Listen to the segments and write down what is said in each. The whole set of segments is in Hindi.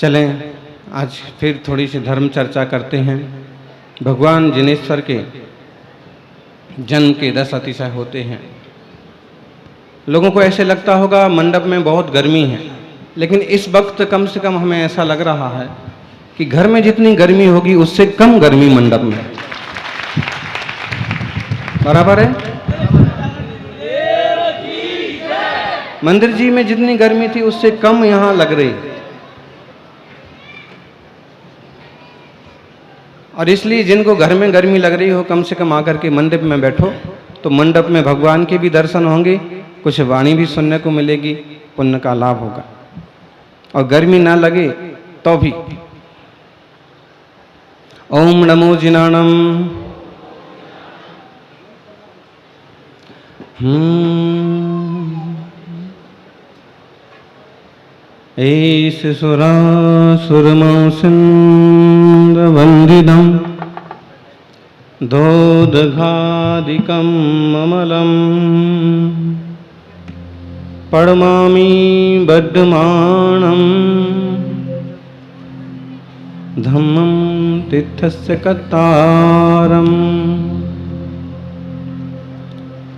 चलें आज फिर थोड़ी सी धर्म चर्चा करते हैं। भगवान जिनेश्वर के जन्म के 10 अतिशय होते हैं। लोगों को ऐसे लगता होगा मंडप में बहुत गर्मी है, लेकिन इस वक्त कम से कम हमें ऐसा लग रहा है कि घर में जितनी गर्मी होगी उससे कम गर्मी मंडप में। बराबर है? मंदिर जी में जितनी गर्मी थी उससे कम यहां लग रही। और इसलिए जिनको घर में गर्मी लग रही हो कम से कम आकर के मंडप में बैठो, तो मंडप में भगवान के भी दर्शन होंगे, कुछ वाणी भी सुनने को मिलेगी, पुण्य का लाभ होगा। और गर्मी ना लगे तो भी ओम नमो जिनाणम। ऐस सुरासुरमासिन्दवन्दितं दोदघादिकं ममलं पड़मामि बद्धमानं धम्मं तीर्थस्य कत्तारं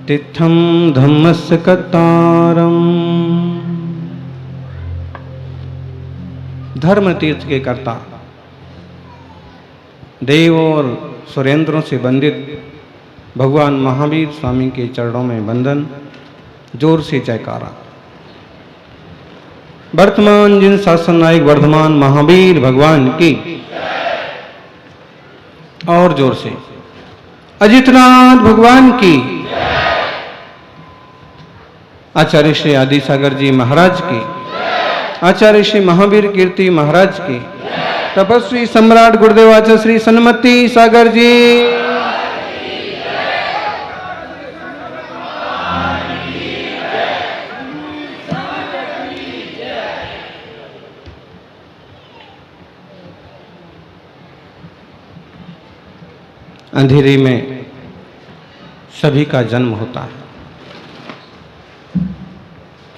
तीर्थं धम्मस्य कत्तारम्। धर्म तीर्थ के कर्ता, देव और सुरेंद्रों से वंदित भगवान महावीर स्वामी के चरणों में वंदन। जोर से जयकारा। वर्तमान जिन शासन नायक वर्धमान महावीर भगवान की, और जोर से अजितनाथ भगवान की, आचार्य श्री आदि सागर जी महाराज की, आचार्य श्री महावीर कीर्ति महाराज की, तपस्वी सम्राट गुरुदेव आचार्य श्री सन्मति सागर जी, अंधेरे में सभी का जन्म होता है।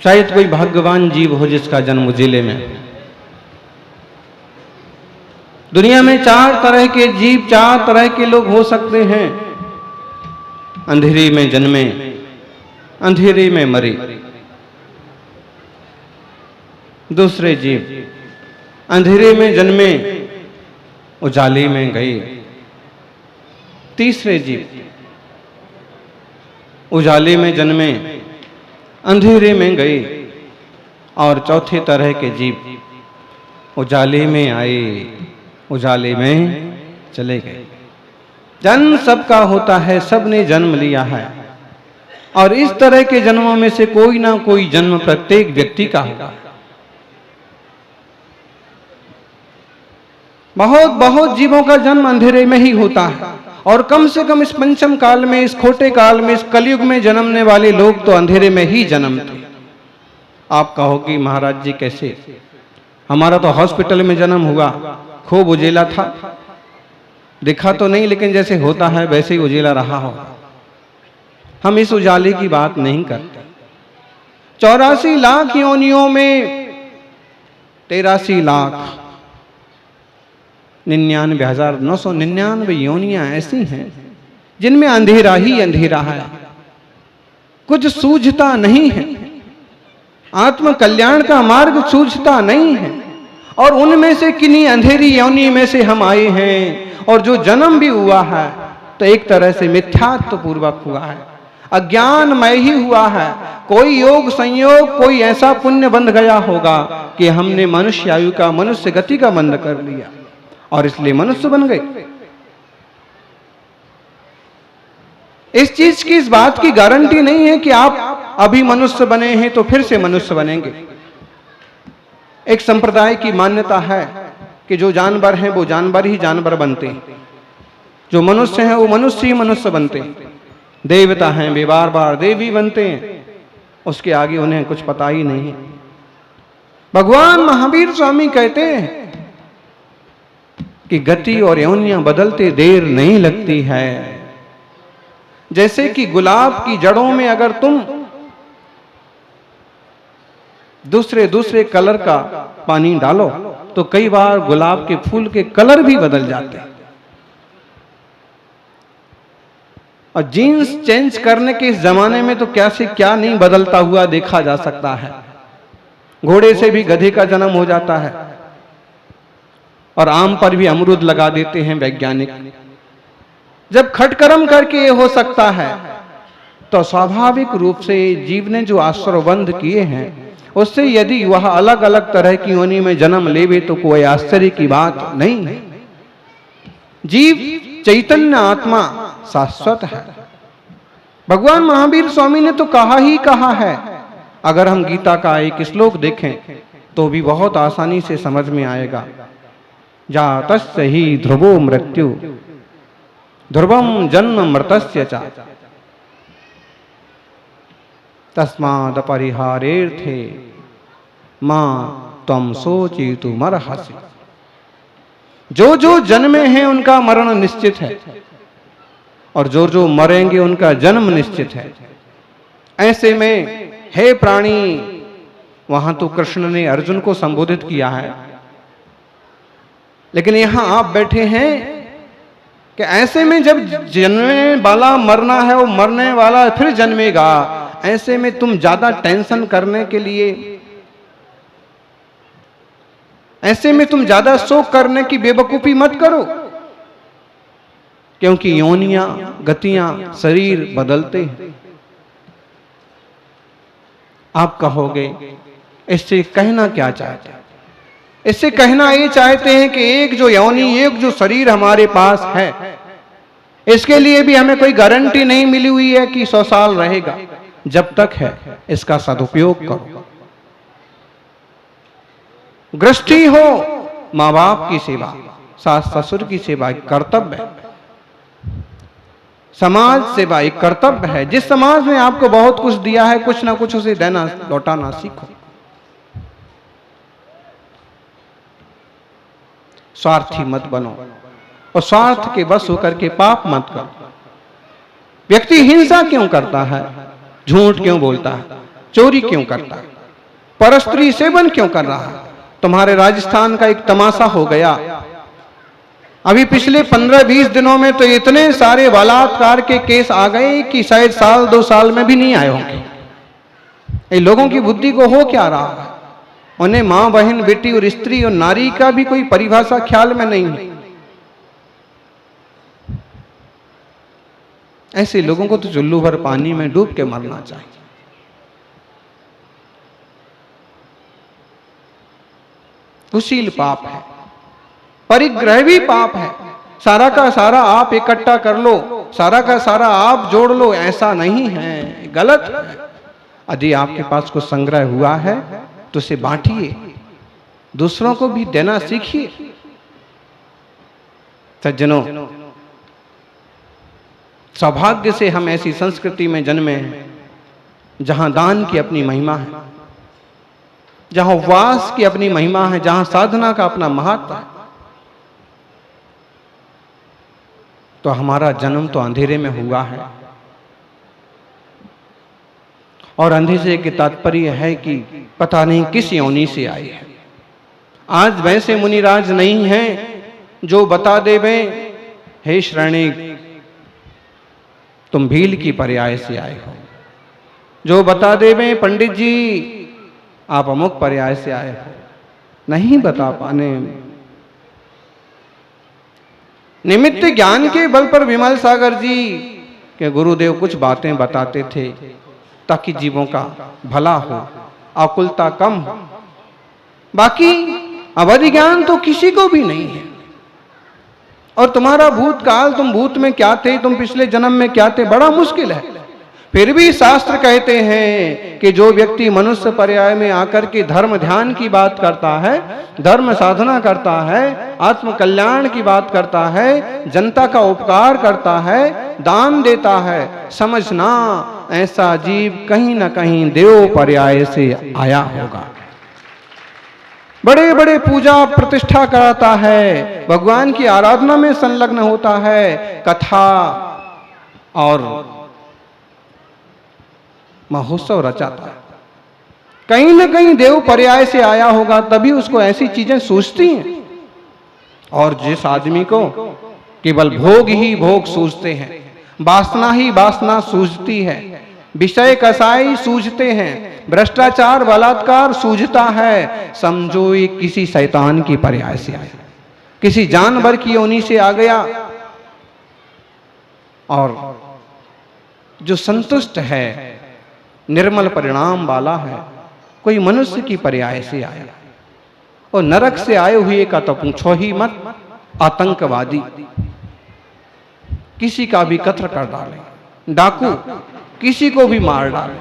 शायद कोई भाग्यवान जीव हो जिसका जन्म उजिले में। दुनिया में 4 तरह के जीव, 4 तरह के लोग हो सकते हैं। अंधेरे में जन्मे, अंधेरे में मरे। दूसरे जीव अंधेरे में जन्मे, उजाले में गए। तीसरे जीव उजाले में जन्मे, अंधेरे में गए। और चौथे तरह के जीव उजाले में आए, उजाले में चले गए। जन्म सबका होता है, सबने जन्म लिया है। और इस तरह के जन्मों में से कोई ना कोई जन्म प्रत्येक व्यक्ति का होगा। बहुत बहुत जीवों का जन्म अंधेरे में ही होता है। और कम से कम इस पंचम काल में, इस खोटे काल में, इस कलयुग में जन्मने वाले लोग तो अंधेरे में ही जन्मते। आप कहो कि महाराज जी कैसे? हमारा तो हॉस्पिटल में जन्म हुआ, खूब उजेला था, दिखा तो नहीं, लेकिन जैसे होता है वैसे ही उजेला रहा हो। हम इस उजाले की बात नहीं करते। 84 लाख योनियों में 83,99,999 योनियां ऐसी हैं जिनमें अंधेरा ही अंधेरा है, कुछ सूझता नहीं है। आत्म कल्याण का मार्ग सूझता नहीं है। और उनमें से किन्हीं अंधेरी योनि में से हम आए हैं। और जो जन्म भी हुआ है तो एक तरह से मिथ्यात्व पूर्वक हुआ है, अज्ञानमय ही हुआ है। कोई योग संयोग, कोई ऐसा पुण्य बंध गया होगा कि हमने मनुष्य आयु का, मनुष्य गति का बंध कर लिया और इसलिए मनुष्य बन गए। इस चीज की, इस बात की गारंटी नहीं है कि आप अभी मनुष्य बने हैं तो फिर से मनुष्य बनेंगे। एक संप्रदाय की मान्यता है कि जो जानवर हैं वो जानवर ही जानवर बनते हैं, जो मनुष्य हैं वो मनुष्य ही मनुष्य बनते हैं, देवता हैं वे बार बार देवी बनते हैं, उसके आगे उन्हें कुछ पता ही नहीं है। भगवान महावीर स्वामी कहते हैं कि गति और योनियां बदलते देर नहीं लगती है। जैसे कि गुलाब की जड़ों में अगर तुम दूसरे दूसरे कलर का पानी डालो तो कई बार गुलाब के फूल के कलर भी बदल जाते हैं। और जीन्स चेंज करने के इस जमाने में तो क्या से क्या नहीं बदलता हुआ देखा जा सकता है। घोड़े से भी गधे का जन्म हो जाता है और आम पर भी अमरूद लगा देते हैं वैज्ञानिक। जब खटकर्म करके ये हो सकता है तो स्वाभाविक रूप से जीव ने जो आश्रयबंध किए हैं उससे यदि वह अलग अलग तरह की योनि में जन्म लेवे तो कोई आश्चर्य की बात नहीं है। जीव चैतन्य आत्मा शाश्वत है। भगवान महावीर स्वामी ने तो कहा ही कहा है। अगर हम गीता का एक श्लोक देखें तो भी बहुत आसानी से समझ में आएगा। जातस्य ही ध्रुवो मृत्यु ध्रुवम जन्म मृतस्य च तस्माद् अपरिहारेर्थे मां त्वं शोचितुमर्हसि। जो जो जन्मे हैं उनका मरण निश्चित है और जो जो मरेंगे उनका जन्म निश्चित है। ऐसे में हे प्राणी, वहां तो कृष्ण ने अर्जुन को संबोधित किया है, लेकिन यहां आप बैठे हैं कि ऐसे में जब जन्मने वाला मरना है, वो मरने वाला फिर जन्मेगा, ऐसे में तुम ज्यादा टेंशन करने के लिए, ऐसे में तुम ज्यादा शोक करने की बेवकूफी मत करो, क्योंकि योनियां, गतियां, शरीर बदलते हैं। आप कहोगे इससे कहना क्या चाहते हैं? इससे कहना ये चाहते हैं कि एक जो योनि, एक जो शरीर हमारे पास है, इसके लिए भी हमें कोई गारंटी नहीं मिली हुई है कि 100 साल रहेगा। जब तक है इसका सदुपयोग करो। गृहस्थी हो, मां बाप की सेवा, सास ससुर की सेवा एक कर्तव्य है। समाज सेवा एक कर्तव्य है। जिस समाज ने आपको बहुत कुछ दिया है, कुछ ना कुछ उसे देना, लौटाना सीखो। स्वार्थी मत बनो और स्वार्थ के वश होकर के पाप मत करो। व्यक्ति हिंसा क्यों करता है? झूठ क्यों बोलता है? चोरी क्यों करता है? परस्त्री सेवन क्यों कर रहा है? तुम्हारे राजस्थान का एक तमाशा हो गया। अभी पिछले 15-20 दिनों में तो इतने सारे बलात्कार के केस आ गए कि शायद 1-2 साल में भी नहीं आए होंगे। ये लोगों की बुद्धि को हो क्या रहा है? उन्हें मां, बहन, बेटी और स्त्री और नारी का भी कोई परिभाषा ख्याल में नहीं है। ऐसे लोगों को तो चुल्लू भर पानी में डूब के मरना चाहिए। कुशील पाप है, परिग्रह भी पाप है। सारा का सारा आप इकट्ठा कर लो, सारा का सारा आप जोड़ लो, ऐसा नहीं है, गलत है। यदि आपके पास कुछ संग्रह हुआ है तो उसे बांटिए, दूसरों को भी देना सीखिए। सज्जनों, सौभाग्य से हम ऐसी संस्कृति में जन्मे हैं जहां दान की अपनी महिमा है, जहां उपवास की अपनी महिमा है, जहां साधना का अपना महत्व है। तो हमारा जन्म तो अंधेरे में हुआ है, और अंधेरे के तात्पर्य है कि पता नहीं किस योनि से आए हैं। आज वैसे मुनिराज नहीं हैं जो बता देवे, हे श्रेणी तुम भील की पर्याय से आए हो, जो बता देवे पंडित जी आप अमुक पर्याय से आए हो। नहीं बता पाने। निमित्त ज्ञान के बल पर विमल सागर जी के गुरुदेव कुछ बातें बताते थे ताकि जीवों का भला हो, आकुलता कम हो। बाकी अवधि ज्ञान तो किसी को भी नहीं है। और तुम्हारा भूतकाल, तुम भूत में क्या थे, तुम पिछले जन्म में क्या थे, बड़ा मुश्किल है। फिर भी शास्त्र कहते हैं कि जो व्यक्ति मनुष्य पर्याय में आकर के धर्म ध्यान की बात करता है, धर्म साधना करता है, आत्म कल्याण की बात करता है, जनता का उपकार करता है, दान देता है, समझना ऐसा जीव कहीं ना कहीं देव पर्याय से आया होगा। बड़े बड़े पूजा प्रतिष्ठा कराता है, भगवान की आराधना में संलग्न होता है, कथा और महोत्सव रचाता है, कहीं ना कहीं देव पर्याय से आया होगा, तभी उसको ऐसी चीजें सूझती हैं। और जिस आदमी को केवल भोग ही भोग सूझते हैं, वासना ही वासना सूझती है, विषय कसाई सूझते हैं, भ्रष्टाचार बलात्कार सूझता है, समझो ये किसी शैतान की पर्याय से आया, किसी जानवर की योनि से आ गया। और जो संतुष्ट है, निर्मल परिणाम वाला है, कोई मनुष्य की पर्याय से आया। और नरक से आए हुए का तो पूछो ही मत, आतंकवादी किसी का भी कत्ल कर डाले, डाकू किसी को भी मार डाले,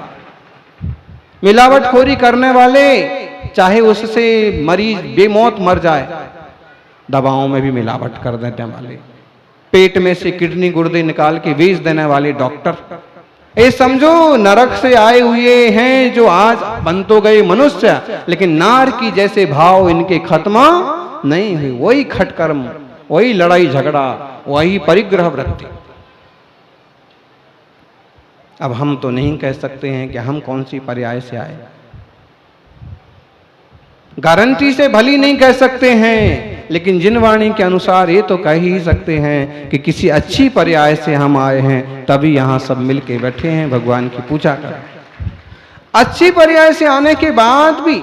मिलावटखोरी करने वाले चाहे उससे मरीज बेमौत मर जाए, दवाओं में भी मिलावट कर देने वाले, पेट में से किडनी गुर्दे निकाल के बेच देने वाले डॉक्टर, ये समझो नरक से आए हुए हैं, जो आज बन तो गए मनुष्य, लेकिन नार की जैसे भाव इनके खत्म नहीं हुए। वही खटकर्म, वही लड़ाई झगड़ा, वही परिग्रह वृत्ति। अब हम तो नहीं कह सकते हैं कि हम कौन सी पर्याय से आए, गारंटी से भली नहीं कह सकते हैं, लेकिन जिन वाणी के अनुसार ये तो कह ही सकते हैं कि किसी अच्छी पर्याय से हम आए हैं, तभी यहां सब मिलके बैठे हैं, भगवान की पूजा कर। अच्छी पर्याय से आने के बाद भी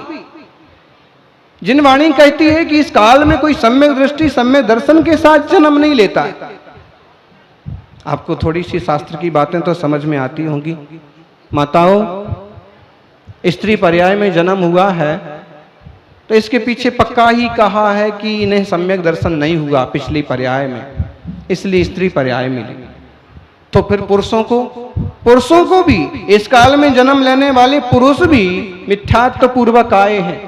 जिन वाणी कहती है कि इस काल में कोई सम्यक दृष्टि सम्यक दर्शन के साथ जन्म नहीं लेता है। आपको थोड़ी सी शास्त्र की बातें तो समझ में आती होंगी। माताओं, स्त्री पर्याय में जन्म हुआ है तो इसके पीछे पक्का ही कहा है कि इन्हें सम्यक दर्शन नहीं हुआ पिछली पर्याय में, इसलिए स्त्री पर्याय मिली। तो फिर पुरुषों को भी इस काल में जन्म लेने वाले पुरुष भी मिथ्यात्व पूर्वक आए हैं।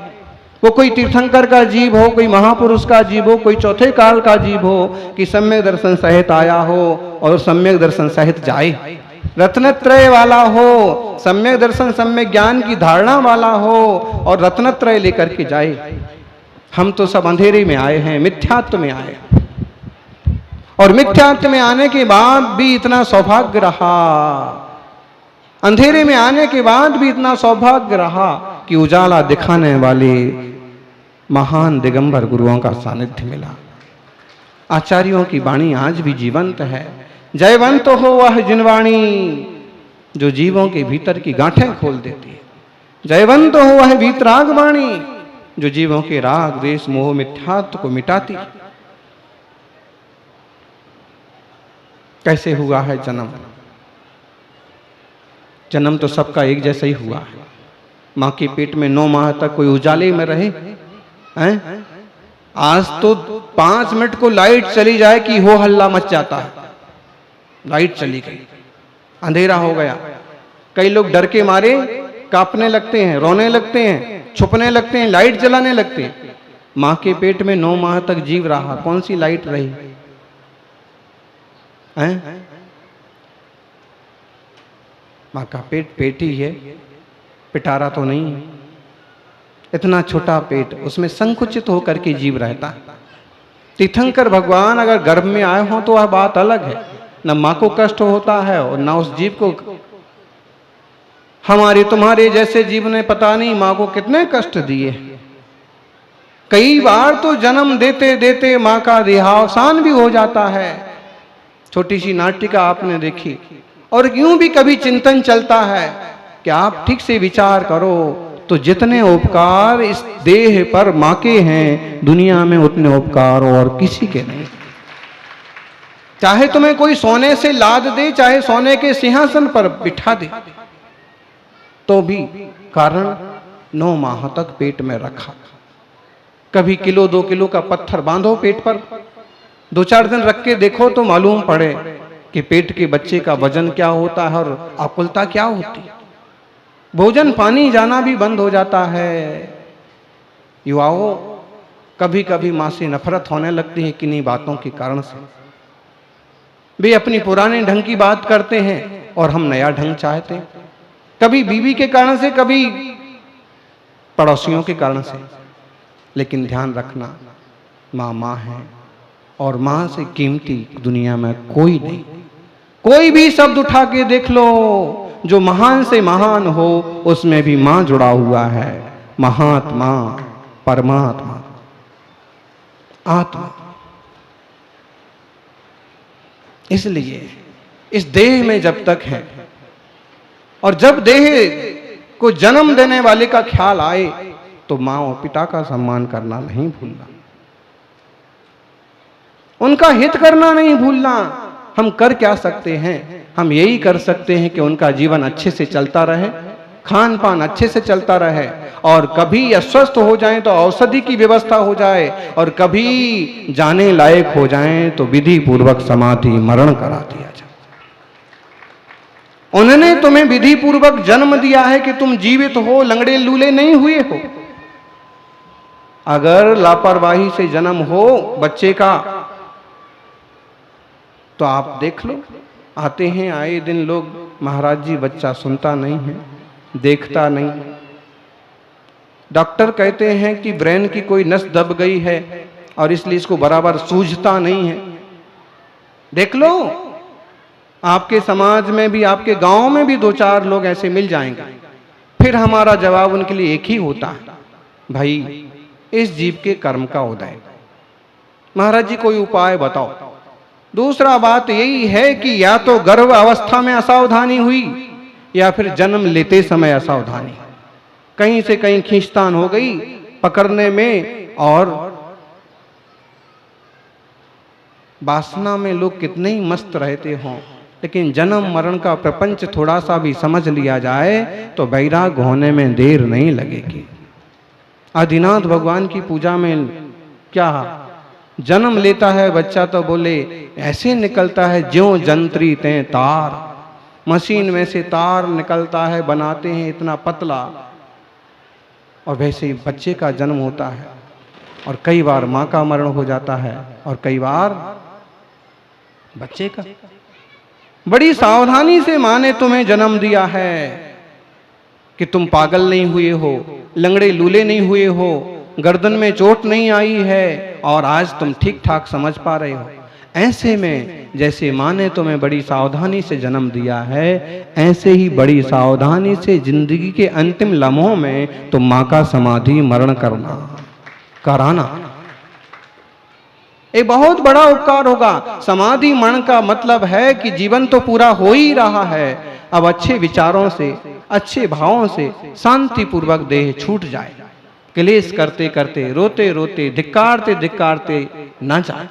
वो कोई तीर्थंकर का जीव हो, कोई महापुरुष का जीव हो, कोई चौथे काल का जीव हो, कि सम्यक दर्शन सहित आया हो और सम्यक दर्शन सहित जाए, रत्नत्रय वाला हो, सम्यक दर्शन सम्यक ज्ञान की धारणा वाला हो और रत्नत्रय लेकर के जाए। हम तो सब अंधेरे में आए हैं, मिथ्यात्व में आए, और मिथ्यात्व में आने के बाद भी इतना सौभाग्य रहा, अंधेरे में आने के बाद भी इतना सौभाग्य रहा कि उजाला दिखाने वाले महान दिगंबर गुरुओं का सानिध्य मिला। आचार्यों की वाणी आज भी जीवंत है। जयवंत हो वह जिनवाणी जो जीवों के भीतर की गांठें खोल देती है। जयवंत हो वह वीतराग वाणी जो जीवों के राग द्वेष मोह मिथ्यात्व को मिटाती। कैसे हुआ है जन्म? जन्म तो सबका एक जैसा ही हुआ है। माँ के पेट में 9 माह तक कोई उजाले में रहे हैं? आज तो 5 मिनट को लाइट चली जाए कि हो हल्ला मच जाता है। लाइट चली गई, अंधेरा हो गया, कई लोग डर के मारे कांपने लगते हैं, रोने लगते हैं, छुपने लगते हैं, लाइट जलाने लगते हैं। माँ के पेट में 9 माह तक जीव रहा, कौन सी लाइट रही हैं? माँ का पेट ही है, पिटारा तो नहीं है। इतना छोटा पेट, उसमें संकुचित होकर के जीव रहता है। तीर्थंकर भगवान अगर गर्भ में आए हो तो वह बात अलग है, न माँ को कष्ट होता है और न उस जीव को। हमारे तुम्हारे जैसे जीव ने पता नहीं माँ को कितने कष्ट दिए। कई बार तो जन्म देते देते माँ का देहावसान भी हो जाता है। छोटी सी नाटिका आपने देखी, और यूं भी कभी चिंतन चलता है कि आप ठीक से विचार करो तो जितने उपकार इस देह पर माँ के हैं, दुनिया में उतने उपकार और किसी के नहीं। चाहे तुम्हें कोई सोने से लाद दे, चाहे सोने के सिंहासन पर बिठा दे, तो भी कारण 9 माह तक पेट में रखा। कभी किलो 2 किलो का पत्थर बांधो पेट पर, 2-4 दिन रख के देखो तो मालूम पड़े कि पेट के बच्चे का वजन क्या होता है और आकुलता क्या होती है। भोजन पानी जाना भी बंद हो जाता है। युवाओं, कभी कभी माँ से नफरत होने लगती है किन्हीं बातों के कारण से। वे अपनी पुराने ढंग की बात करते हैं और हम नया ढंग चाहते हैं, कभी बीवी के कारण से, कभी पड़ोसियों के कारण से। लेकिन ध्यान रखना, माँ माँ है और माँ से कीमती दुनिया में कोई नहीं। कोई भी शब्द उठा के देख लो, जो महान से महान हो उसमें भी मां जुड़ा हुआ है, महात्मा, परमात्मा, आत्मा। इसलिए इस देह में जब तक है और जब देह को जन्म देने वाले का ख्याल आए तो मां और पिता का सम्मान करना नहीं भूलना, उनका हित करना नहीं भूलना। हम कर क्या सकते हैं? हम यही कर सकते हैं कि उनका जीवन अच्छे से चलता रहे, खान पान अच्छे से चलता रहे, और कभी अस्वस्थ हो जाएं तो औषधि की व्यवस्था हो जाए, और कभी जाने लायक हो जाएं तो विधि पूर्वक समाधि मरण करा दिया जाए। उन्होंने तुम्हें विधि पूर्वक जन्म दिया है कि तुम जीवित हो, लंगड़े लूले नहीं हुए हो। अगर लापरवाही से जन्म हो बच्चे का तो आप देख लो, आते हैं आए दिन लोग, महाराज जी बच्चा सुनता नहीं है, देखता नहीं, डॉक्टर कहते हैं कि ब्रेन की कोई नस दब गई है और इसलिए इसको बराबर सूझता नहीं है। देख लो, आपके समाज में भी, आपके गांव में भी 2-4 लोग ऐसे मिल जाएंगे। फिर हमारा जवाब उनके लिए एक ही होता है, भाई इस जीव के कर्म का उदय, महाराज जी कोई उपाय बताओ। दूसरा बात यही है कि या तो गर्भ अवस्था में असावधानी हुई या फिर जन्म लेते समय असावधानी, कहीं से कहीं खींचतान हो गई पकड़ने में, और वासना में लोग कितने ही मस्त रहते हों, लेकिन जन्म मरण का प्रपंच थोड़ा सा भी समझ लिया जाए तो वैराग होने में देर नहीं लगेगी। आदिनाथ भगवान की पूजा में क्या जन्म लेता है बच्चा तो बोले ऐसे निकलता है ज्यों जंत्री ते तार, मशीन में से तार निकलता है, बनाते हैं इतना पतला, और वैसे ही बच्चे का जन्म होता है। और कई बार मां का मरण हो जाता है और कई बार बच्चे का। बड़ी सावधानी से मां ने तुम्हें जन्म दिया है कि तुम पागल नहीं हुए हो, लंगड़े लूले नहीं हुए हो, गर्दन में चोट नहीं आई है, और आज तुम ठीक ठाक समझ पा रहे हो। ऐसे में जैसे मां ने तुम्हें बड़ी सावधानी से जन्म दिया है, ऐसे ही बड़ी सावधानी से जिंदगी के अंतिम लम्हों में तुम मां का समाधि मरण कराना एक बहुत बड़ा उपकार होगा। समाधि मरण का मतलब है कि जीवन तो पूरा हो ही रहा है, अब अच्छे विचारों से, अच्छे भावों से शांति पूर्वक देह छूट जाए, क्लेश करते करते, रोते रोते, धिक्कारते धिक्कारते न जाए।